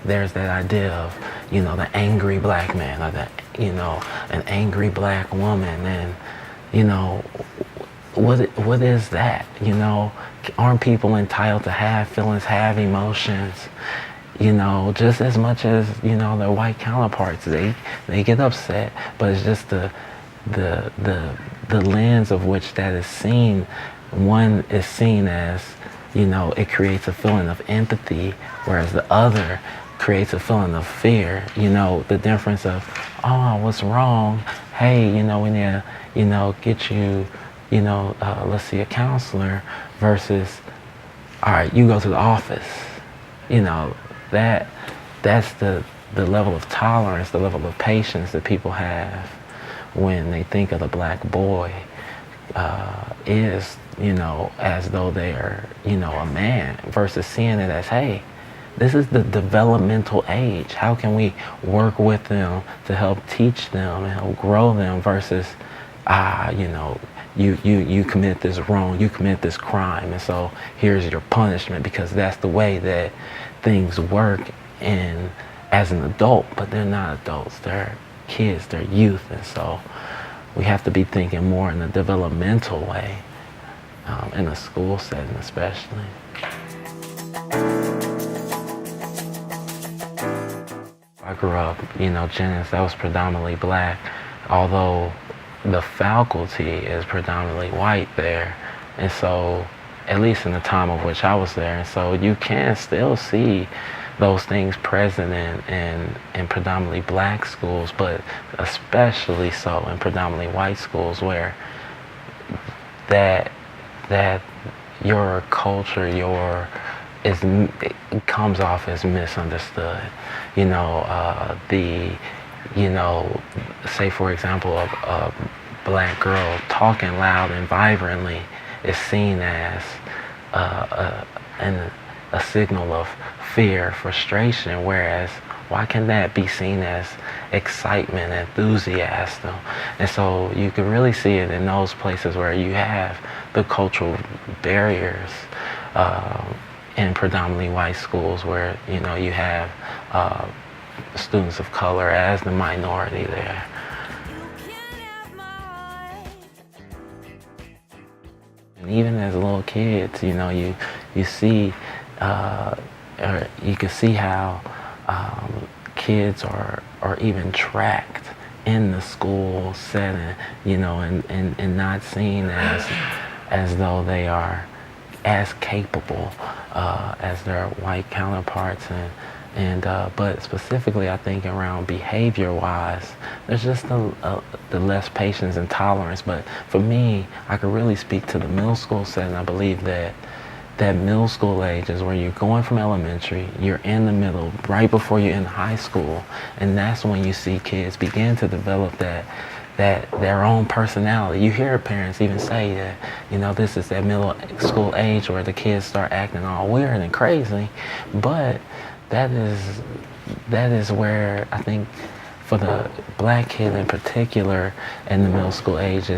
there's that idea of, the angry black man, or an angry black woman, and, what is that? Aren't people entitled to have feelings, have emotions? Just as much as, their white counterparts. They get upset, but it's just the lens of which that is seen. One is seen as, it creates a feeling of empathy, whereas the other creates a feeling of fear. The difference of, oh, what's wrong? Hey, we need to, get you, let's see a counselor, versus, all right, you go to the office. That's the level of tolerance, the level of patience that people have when they think of the black boy, is, as though they are, a man, versus seeing it as, hey, this is the developmental age. How can we work with them to help teach them and help grow them, versus, you commit this wrong, you commit this crime, and so here's your punishment, because that's the way that things work as an adult. But they're not adults, they're kids, they're youth, and so we have to be thinking more in a developmental way, in a school setting especially. I grew up, Jennings, that was predominantly black, although the faculty is predominantly white there, and so, at least in the time of which I was there, and so you can still see those things present in predominantly black schools, but especially so in predominantly white schools, where that your culture, it comes off as misunderstood. Say for example, a black girl talking loud and vibrantly is seen as a signal of fear, frustration, whereas why can that be seen as excitement, enthusiasm? And so you can really see it in those places where you have the cultural barriers, in predominantly white schools, where you have students of color as the minority there. And even as little kids, you see, or you can see how kids are even tracked in the school setting, and not seen as though they are as capable as their white counterparts, but specifically I think around behavior-wise, there's just the less patience and tolerance. But for me, I could really speak to the middle school setting. I believe that middle school age is where you're going from elementary, you're in the middle, right before you're in high school, and that's when you see kids begin to develop that their own personality. You hear parents even say that, this is that middle school age where the kids start acting all weird and crazy, but that is where I think for the black kid in particular in the middle school age,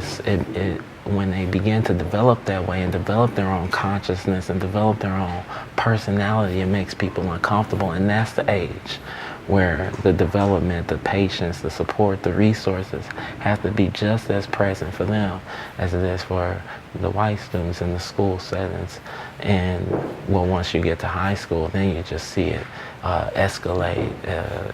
when they begin to develop that way and develop their own consciousness and develop their own personality, it makes people uncomfortable. And that's the age where the development, the patience, the support, the resources have to be just as present for them as it is for the white students in the school settings. And well, once you get to high school, then you just see it escalate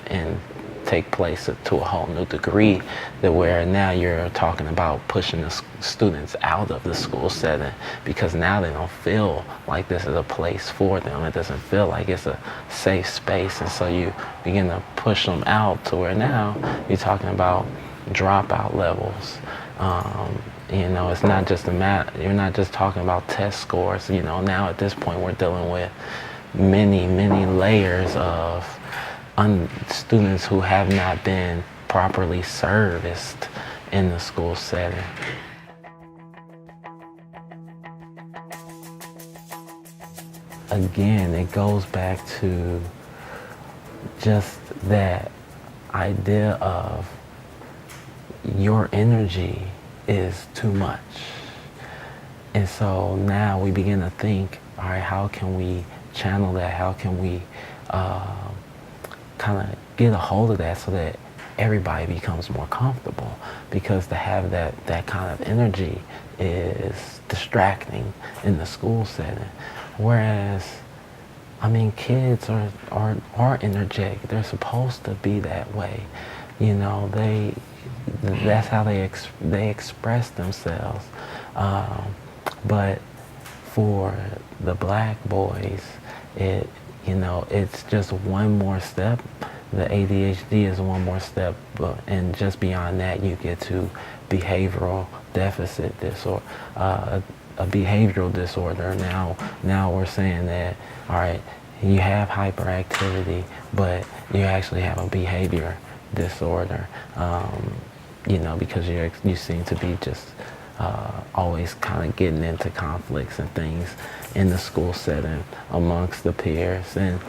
and take place to a whole new degree, that where now you're talking about pushing the students out of the school setting, because now they don't feel like this is a place for them. It doesn't feel like it's a safe space, and so you begin to push them out to where now you're talking about dropout levels. It's not just you're not just talking about test scores. Now at this point we're dealing with many layers of students who have not been properly serviced in the school setting. Again, it goes back to just that idea of your energy is too much. And so now we begin to think, all right, how can we channel that? How can we kind of get a hold of that so that everybody becomes more comfortable, because to have that kind of energy is distracting in the school setting. Whereas, I mean, kids are energetic. They're supposed to be that way. You know, that's how they express themselves. But for the black boys, it's just one more step. The ADHD is one more step, and just beyond that, you get to behavioral deficit disorder, a behavioral disorder. Now we're saying that, all right, you have hyperactivity, but you actually have a behavior disorder. Because you seem to be just always kind of getting into conflicts and things in the school setting amongst the peers. And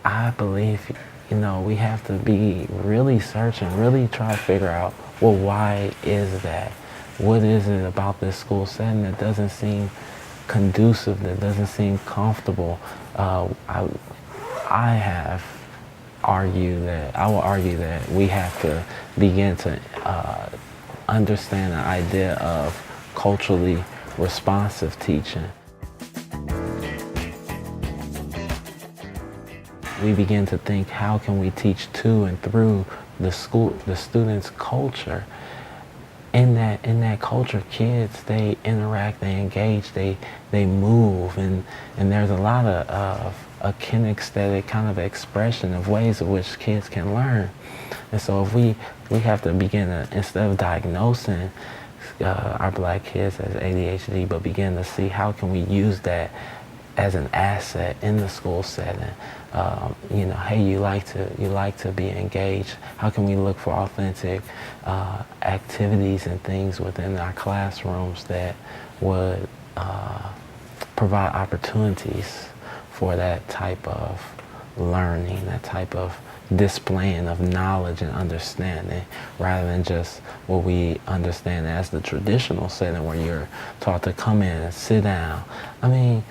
I believe we have to be really searching, really try to figure out, well, why is that? What is it about this school setting that doesn't seem conducive, that doesn't seem comfortable? I will argue that we have to begin to understand the idea of culturally responsive teaching. We begin to think, how can we teach to and through the students' culture? In that culture, kids, they interact, they engage, they move, and there's a lot of a kinesthetic kind of expression of ways in which kids can learn. And so if we have to begin to, instead of diagnosing our black kids as ADHD, but begin to see how can we use that as an asset in the school setting. Hey, you like to be engaged. How can we look for authentic activities and things within our classrooms that would provide opportunities for that type of learning, that type of displaying of knowledge and understanding, rather than just what we understand as the traditional setting where you're taught to come in and sit down. I mean,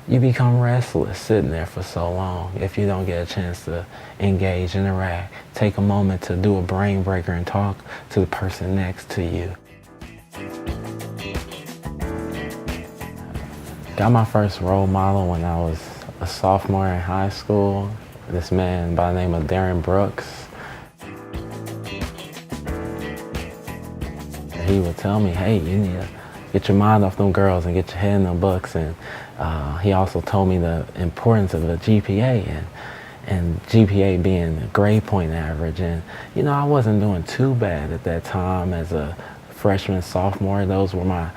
you become restless sitting there for so long if you don't get a chance to engage, interact, take a moment to do a brain breaker and talk to the person next to you. Got my first role model when I was a sophomore in high school. This man by the name of Darren Brooks. He would tell me, hey, you need to get your mind off them girls and get your head in them books. And he also told me the importance of the GPA and GPA being the grade point average. And I wasn't doing too bad at that time as a freshman, sophomore. Those were my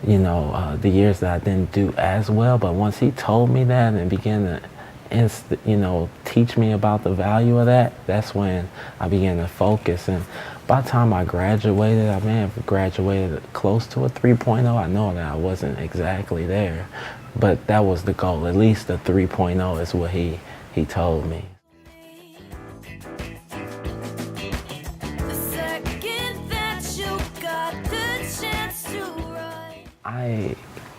the years that I didn't do as well. But once he told me that and began to teach me about the value of that, that's when I began to focus. And by the time I graduated, I may have graduated close to a 3.0. I know that I wasn't exactly there, but that was the goal. At least a 3.0 is what he told me.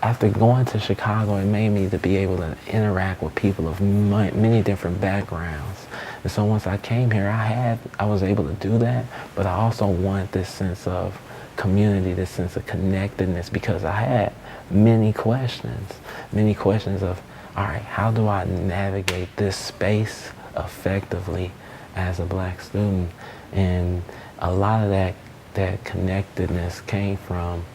After going to Chicago, it made me to be able to interact with people of many different backgrounds. And so once I came here, I was able to do that, but I also wanted this sense of community, this sense of connectedness, because I had many questions of, all right, how do I navigate this space effectively as a black student? And a lot of that connectedness came from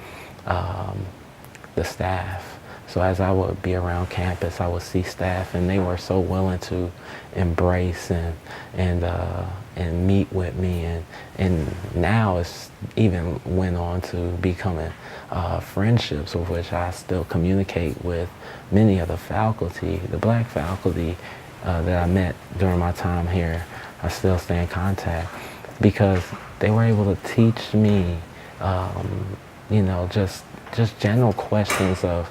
the staff. So as I would be around campus, I would see staff, and they were so willing to embrace and meet with me, and now it's even went on to becoming friendships, with which I still communicate with many of the faculty, the black faculty that I met during my time here. I still stay in contact because they were able to teach me, just general questions of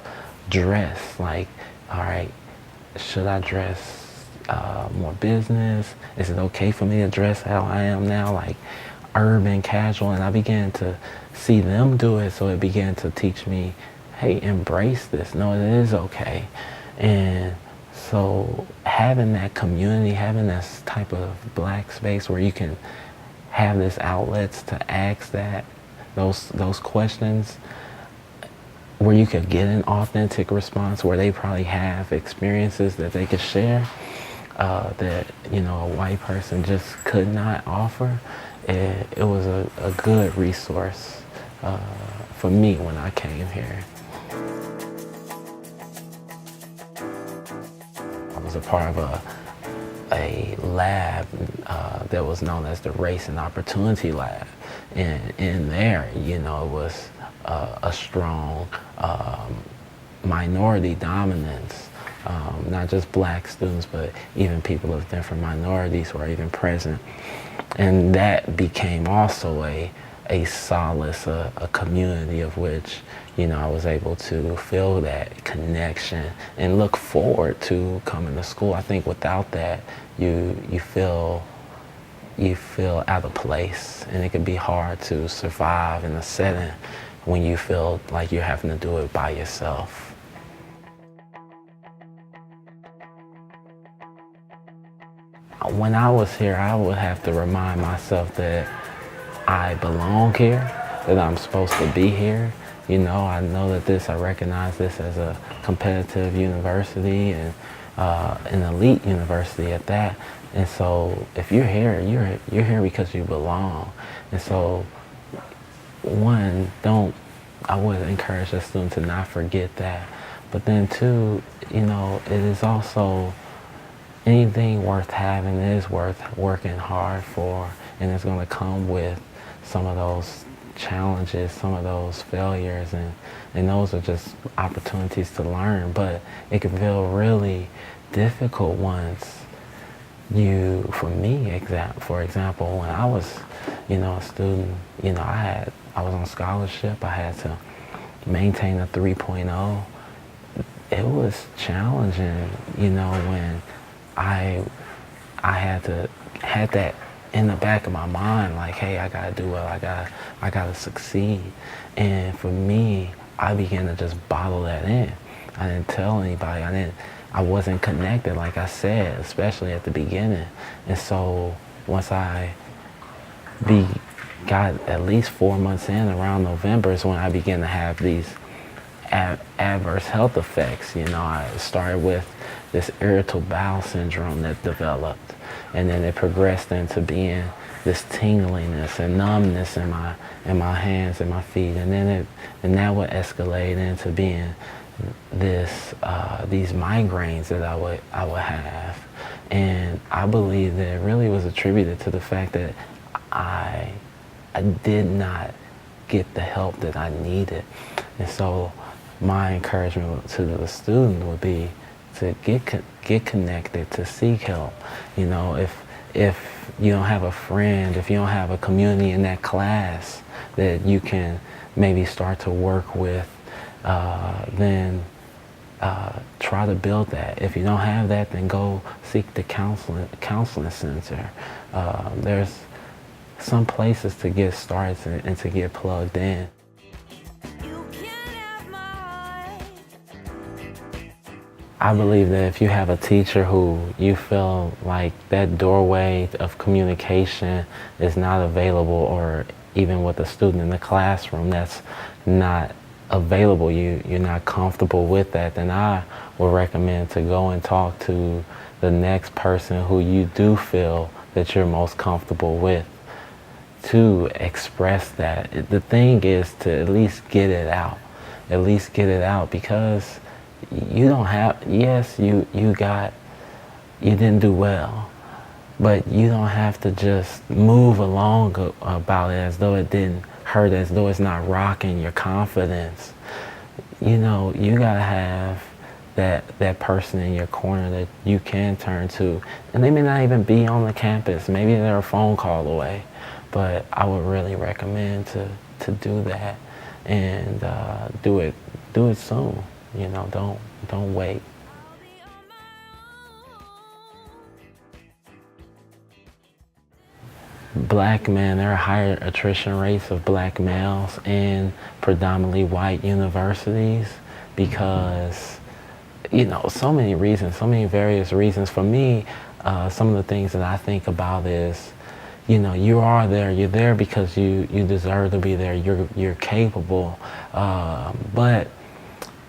dress, like, all right, should I dress more business? Is it okay for me to dress how I am now, like urban, casual? And I began to see them do it, so it began to teach me, hey, embrace this. No, it is okay. And So having that community, having this type of black space where you can have this outlets to ask those questions, where you could get an authentic response, where they probably have experiences that they could share, that a white person just could not offer. It was a good resource for me when I came here. I was a part of a lab that was known as the Race and Opportunity Lab. And in there, it was a strong minority dominance. Not just black students, but even people of different minorities were even present. And that became also a solace, a community of which, I was able to feel that connection and look forward to coming to school. I think without that, you feel out of place, and it can be hard to survive in a setting when you feel like you're having to do it by yourself. When I was here, I would have to remind myself that I belong here, that I'm supposed to be here. I know that I recognize this as a competitive university and an elite university at that. And so if you're here, you're here because you belong. And so I would encourage a student to not forget that. But then two, it is also anything worth having is worth working hard for, and it's going to come with some of those challenges, some of those failures, and those are just opportunities to learn. But it can feel really difficult once for me, for example, when I was, a student, I was on scholarship, I had to maintain a 3.0. It was challenging, when I had that in the back of my mind, like, hey, I gotta do well, I gotta succeed. And for me, I began to just bottle that in. I didn't tell anybody. I wasn't connected, like I said, especially at the beginning. And so once I got at least 4 months in, around November is when I began to have these adverse health effects. I started with this irritable bowel syndrome that developed, and then it progressed into being this tingliness and numbness in my hands and my feet, and that would escalate into being these migraines that I would have. And I believe that it really was attributed to the fact that I did not get the help that I needed. And so my encouragement to the student would be to get connected, to seek help. If you don't have a friend, if you don't have a community in that class that you can maybe start to work with, then try to build that. If you don't have that, then go seek the counseling center. There's some places to get started and to get plugged in. I believe that if you have a teacher who you feel like that doorway of communication is not available, or even with a student in the classroom that's not available, you're not comfortable with that, then I would recommend to go and talk to the next person who you do feel that you're most comfortable with, to express that. The thing is to at least get it out. Because you don't have, yes, you didn't do well, but you don't have to just move along about it as though it didn't hurt, as though it's not rocking your confidence. You gotta have that person in your corner that you can turn to, and they may not even be on the campus. Maybe they're a phone call away, but I would really recommend to do that, and do it soon. Don't wait. Black men, there are higher attrition rates of black males in predominantly white universities, because so many reasons, so many various reasons. For me, some of the things that I think about is, you are there. You're there because you deserve to be there. You're capable, but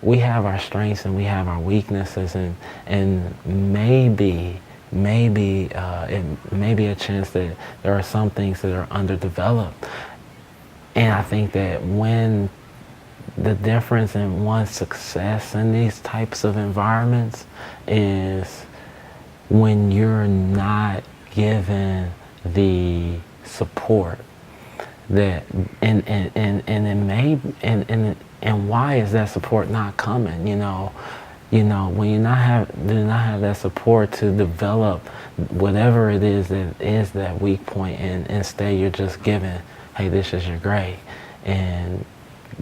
we have our strengths and we have our weaknesses, and maybe it may be a chance that there are some things that are underdeveloped. And I think that when the difference in one's success in these types of environments is when you're not given the support that it may and why is that support not coming? When you do not have that support to develop whatever it is that is that weak point, and instead you're just given, hey, this is your grade and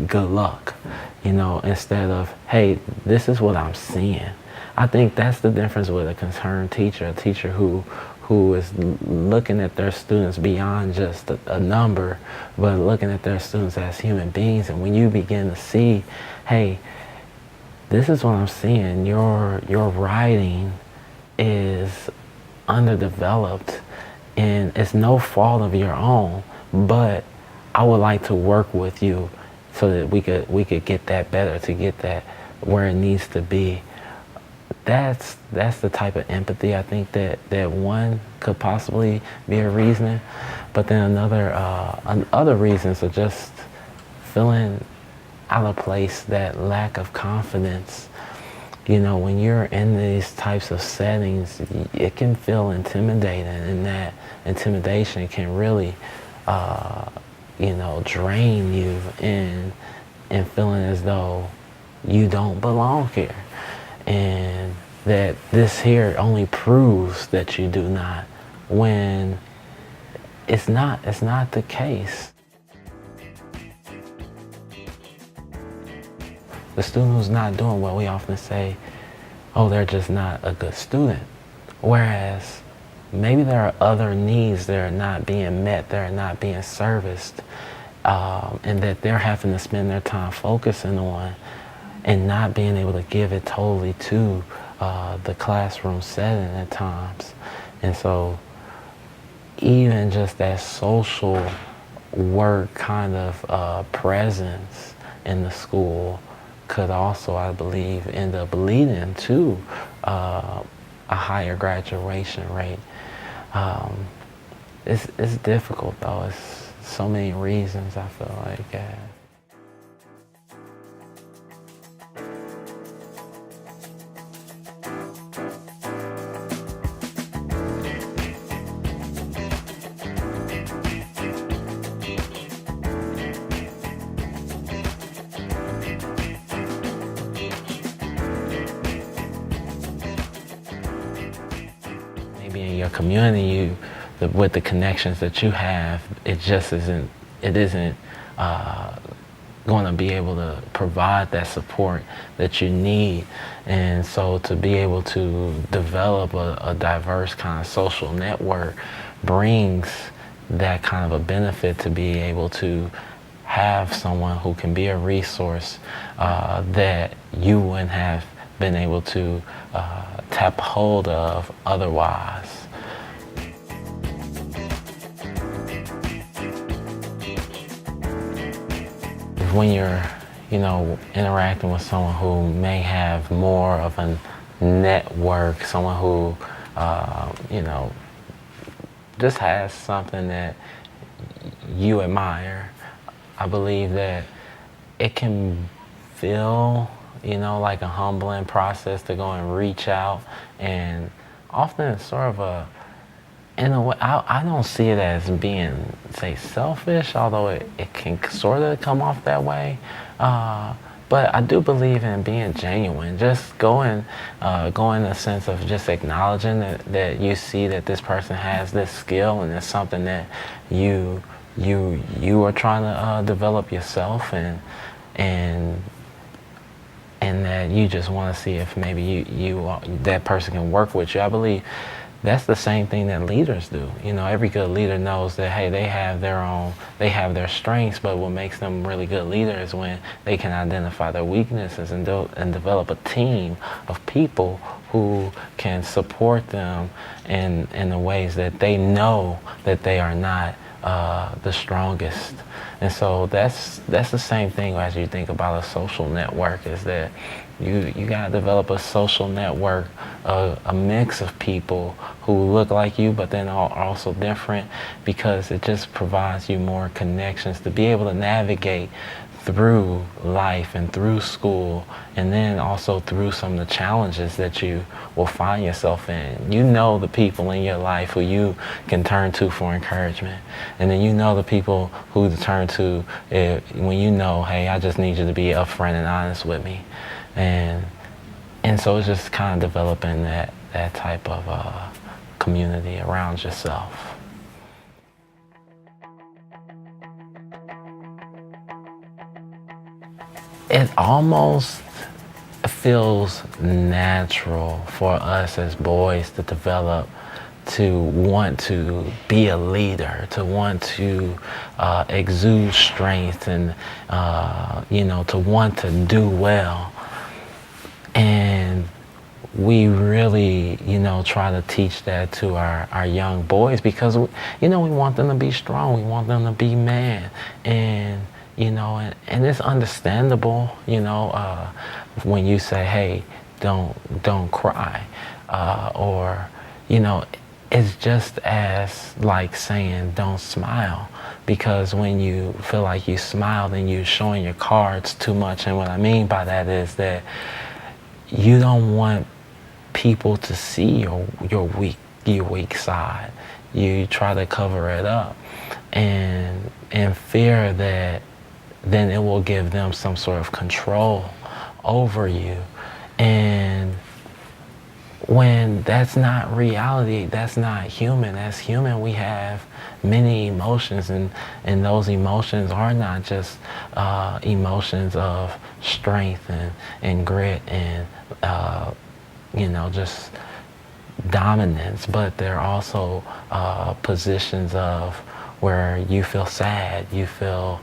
good luck, instead of, hey, this is what I'm seeing. I think that's the difference with a concerned teacher, a teacher who is looking at their students beyond just a number, but looking at their students as human beings. And when you begin to see, hey, this is what I'm seeing, your writing is underdeveloped and it's no fault of your own, but I would like to work with you so that we could get that better, to get that where it needs to be. That's the type of empathy I think that one could possibly be a reason. But then other reasons are just feeling out of place, that lack of confidence. When you're in these types of settings, it can feel intimidating, and that intimidation can really drain you in feeling as though you don't belong here. And that this here only proves that you do not, when it's not the case. The student who's not doing well, we often say, oh, they're just not a good student. Whereas maybe there are other needs that are not being met, that are not being serviced, and that they're having to spend their time focusing on and not being able to give it totally to the classroom setting at times. And so even just that social work kind of presence in the school could also, I believe, end up leading to a higher graduation rate. It's difficult though. It's so many reasons, I feel like. Maybe in your community, with the connections that you have, it isn't going to be able to provide that support that you need. And so to be able to develop a diverse kind of social network brings that kind of a benefit, to be able to have someone who can be a resource that you wouldn't have been able to tap hold of otherwise. When you're, interacting with someone who may have more of a network, someone who, just has something that you admire, I believe that it can feel, like a humbling process to go and reach out. And often it's sort of in a way, I don't see it as being, say, selfish, although it can sort of come off that way. But I do believe in being genuine, just going in a sense of just acknowledging that you see that this person has this skill, and it's something that you are trying to develop yourself, and that you just want to see if maybe that person can work with you. I believe that's the same thing that leaders do. You know, every good leader knows that, hey, they have their strengths, but what makes them really good leaders is when they can identify their weaknesses and develop a team of people who can support them in the ways that they know that they are not the strongest. And so that's the same thing as you think about a social network, is that you got to develop a social network, a mix of people who look like you but then are also different, because it just provides you more connections to be able to navigate through life and through school, and then also through some of the challenges that you will find yourself in. You know the people in your life who you can turn to for encouragement, and then you know the people who to turn to when you know, hey, I just need you to be upfront and honest with me. And so it's just kind of developing that type of community around yourself. It almost feels natural for us as boys to develop, to want to be a leader, to want to exude strength, and to want to do well. And we really, try to teach that to our young boys, because, we want them to be strong. We want them to be man. And it's understandable, when you say, hey, don't cry, or, it's just as like saying, don't smile, because when you feel like you smile, then you're showing your cards too much. And what I mean by that is that you don't want people to see your weak side. You try to cover it up, and in fear that then it will give them some sort of control over you. And when that's not reality, that's not human. As human, we have many emotions, and those emotions are not just emotions of strength and grit and just dominance, but they're also positions of where you feel sad, you feel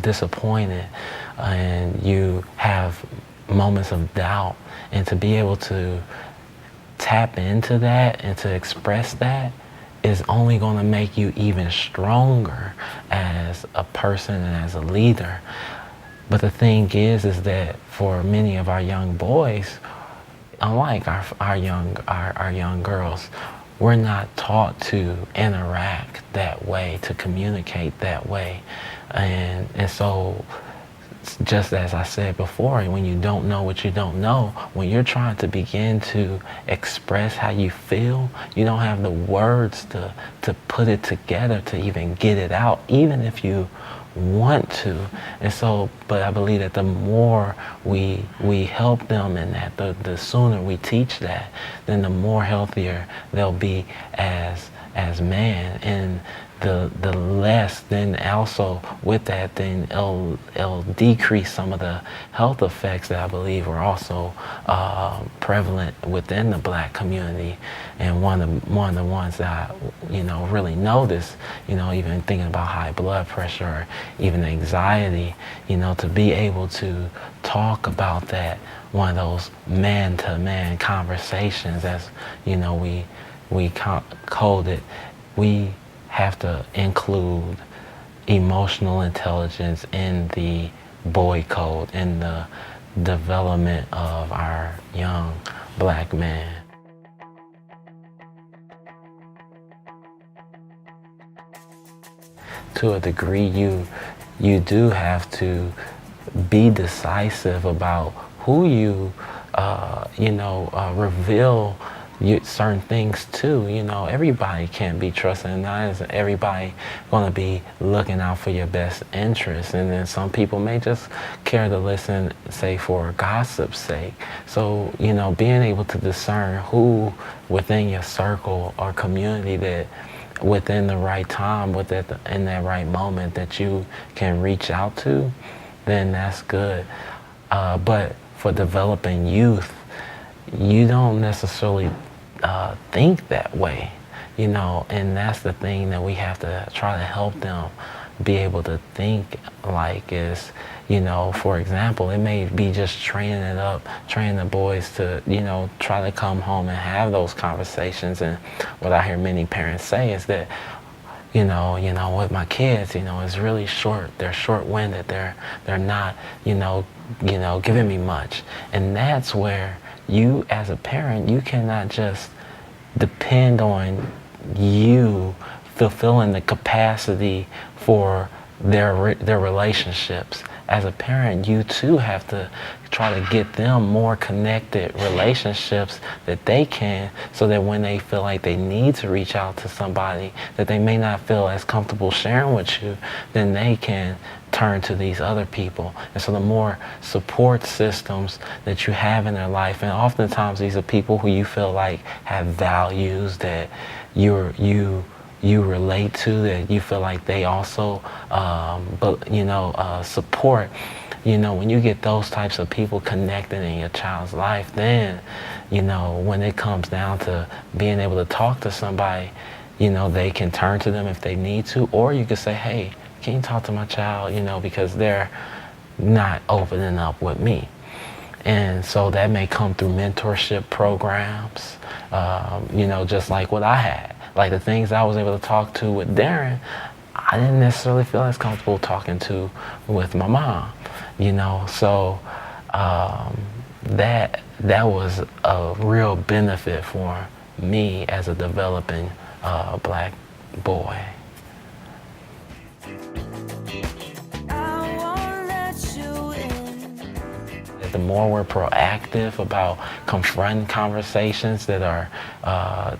disappointed, and you have moments of doubt. And to be able to tap into that and to express that is only going to make you even stronger as a person and as a leader. But the thing is that for many of our young boys, unlike our young girls, we're not taught to interact that way, to communicate that way. And so, just as I said before, when you don't know what you don't know, when you're trying to begin to express how you feel, you don't have the words to put it together, to even get it out, even if you want to. And so, but I believe that the more we help them in that, the sooner we teach that, then the more healthier they'll be as man. And the less, then also with that, then it'll decrease some of the health effects that I believe are also prevalent within the Black community. And one of the ones that I really notice, even thinking about high blood pressure or even anxiety, to be able to talk about that, one of those man-to-man conversations, as we code it, we have to include emotional intelligence in the boy code, in the development of our young Black man. To a degree, you do have to be decisive about who you reveal certain things to. Everybody can't be trusted, and not is everybody going to be looking out for your best interest. And then some people may just care to listen, say, for gossip's sake. So being able to discern who within your circle or community that within the right time, in that right moment, that you can reach out to, then that's good. But for developing youth, you don't necessarily think that way, and that's the thing that we have to try to help them be able to think like is, for example, it may be just training the boys to, try to come home and have those conversations. And what I hear many parents say is that, with my kids, it's really short. They're short-winded. They're not, giving me much. And that's where you, as a parent, you cannot just depend on you fulfilling the capacity for their relationships. As a parent, you too have to try to get them more connected relationships that they can, so that when they feel like they need to reach out to somebody that they may not feel as comfortable sharing with you, then they can turn to these other people. And so the more support systems that you have in their life, and oftentimes these are people who you feel like have values that you relate to, that you feel like they also support. When you get those types of people connected in your child's life, then when it comes down to being able to talk to somebody, they can turn to them if they need to, or you can say, hey, can you talk to my child, because they're not opening up with me. And so that may come through mentorship programs, just like what I had. Like the things I was able to talk to with Darren, I didn't necessarily feel as comfortable talking to with my mom, So that was a real benefit for me as a developing black boy. The more we're proactive about confronting conversations that are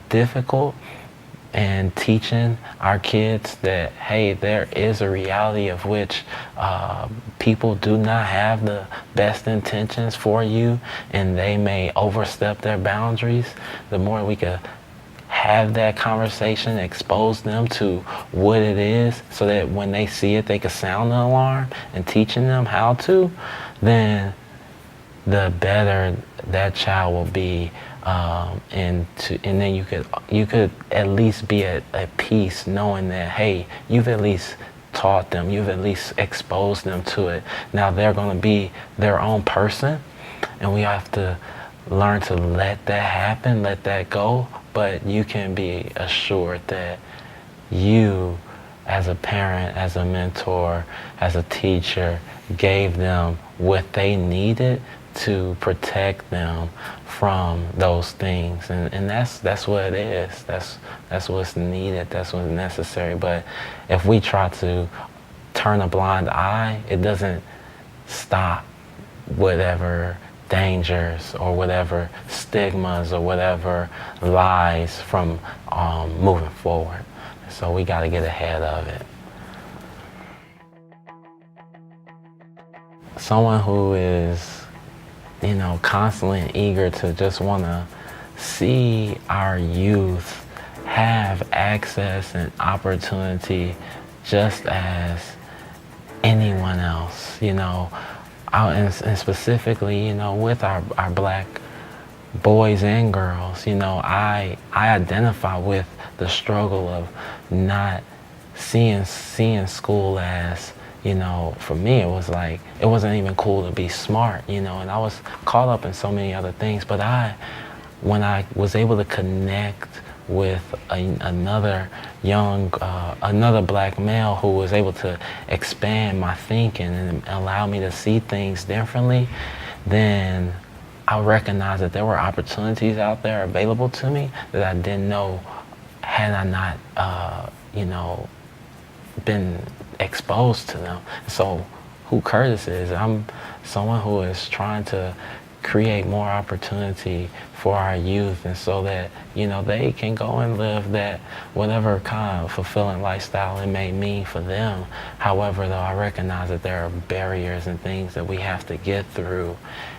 difficult, and teaching our kids that, hey, there is a reality of which people do not have the best intentions for you, and they may overstep their boundaries, the more we could have that conversation, expose them to what it is, so that when they see it, they can sound the alarm, and teaching them how to, then the better that child will be, and then you could at least be at peace knowing that, hey, you've at least taught them, you've at least exposed them to it. Now they're going to be their own person, and we have to learn to let that happen, let that go. But you can be assured that you, as a parent, as a mentor, as a teacher, gave them what they needed to protect them from those things, and that's what it is. That's what's needed. That's what's necessary. But if we try to turn a blind eye, it doesn't stop whatever dangers or whatever stigmas or whatever lies from moving forward. So we got to get ahead of it. Someone who is constantly and eager to just want to see our youth have access and opportunity just as anyone else, and specifically, with our black boys and girls, I identify with the struggle of not seeing school as, for me, it was like, it wasn't even cool to be smart, and I was caught up in so many other things. But when I was able to connect with another black male who was able to expand my thinking and allow me to see things differently, then I recognized that there were opportunities out there available to me that I didn't know had I not, been exposed to them. So who Curtis is, I'm someone who is trying to create more opportunity for our youth, and so that they can go and live that whatever kind of fulfilling lifestyle it may mean for them. However, though, I recognize that there are barriers and things that we have to get through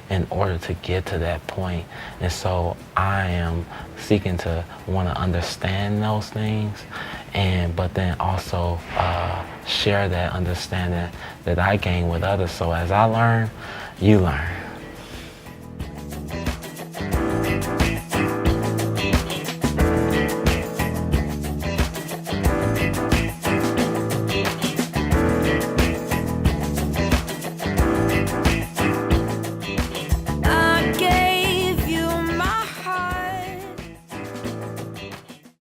in order to get to that point. And so I am seeking to want to understand those things, but then also share that understanding that I gain with others. So as I learn, you learn.